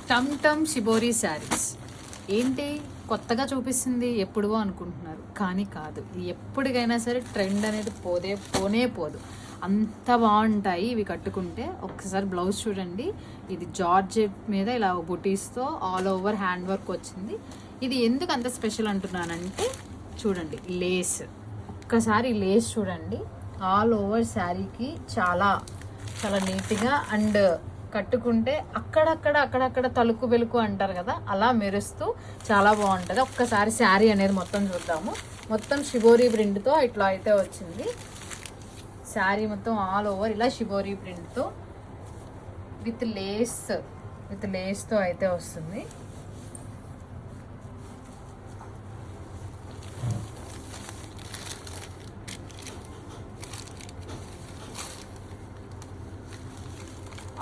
టమ్ టమ్ shibori saris ఏంటి కొత్తగా చూపిస్తుంది ఎప్పుడో అనుకుంటున్నారు, కానీ కాదు. ఎప్పటికైనా సరే ట్రెండ్ అనేది పోనే పోదు. అంత బాగుంటాయి ఇవి కట్టుకుంటే. ఒక్కసారి బ్లౌజ్ చూడండి, ఇది జార్జెట్ మీద ఇలా బుటీస్తో ఆల్ ఓవర్ హ్యాండ్ వర్క్ వచ్చింది. ఇది ఎందుకు అంత స్పెషల్ అంటున్నానంటే చూడండి, లేస్, ఒక్కసారి లేస్ చూడండి. ఆల్ ఓవర్ శారీకి చాలా చాలా నీట్గా అండ్ కట్టుకుంటే అక్కడక్కడ తలుకు వెలుకు అంటారు కదా, అలా మెరుస్తూ చాలా బాగుంటుంది. ఒక్కసారి శారీ అనేది మొత్తం చూద్దాము. మొత్తం షిబోరి ప్రింట్తో ఇట్లా అయితే వచ్చింది. శారీ మొత్తం ఆల్ ఓవర్ ఇలా షిబోరి ప్రింట్తో విత్ లేస్తో అయితే వస్తుంది.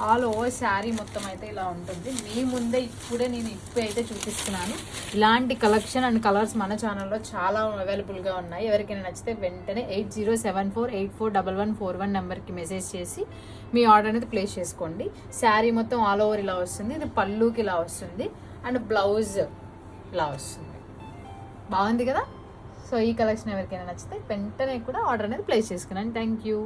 ఆల్ ఓవర్ శారీ మొత్తం అయితే ఇలా ఉంటుంది. మీ ముందే ఇప్పుడే నేను అయితే చూపిస్తున్నాను. ఇలాంటి కలెక్షన్ అండ్ కలర్స్ మన ఛానల్లో చాలా అవైలబుల్గా ఉన్నాయి. ఎవరికైనా నచ్చితే వెంటనే 8074841141 నెంబర్కి మెసేజ్ చేసి మీ ఆర్డర్ అనేది ప్లేస్ చేసుకోండి. శారీ మొత్తం ఆల్ ఓవర్ ఇలా వస్తుంది. ఇది పళ్ళుకి ఇలా వస్తుంది అండ్ బ్లౌజ్ ఇలా వస్తుంది. బాగుంది కదా. సో ఈ కలెక్షన్ ఎవరికైనా నచ్చితే వెంటనే కూడా ఆర్డర్ అనేది ప్లేస్ చేసుకున్నాను. Thank you.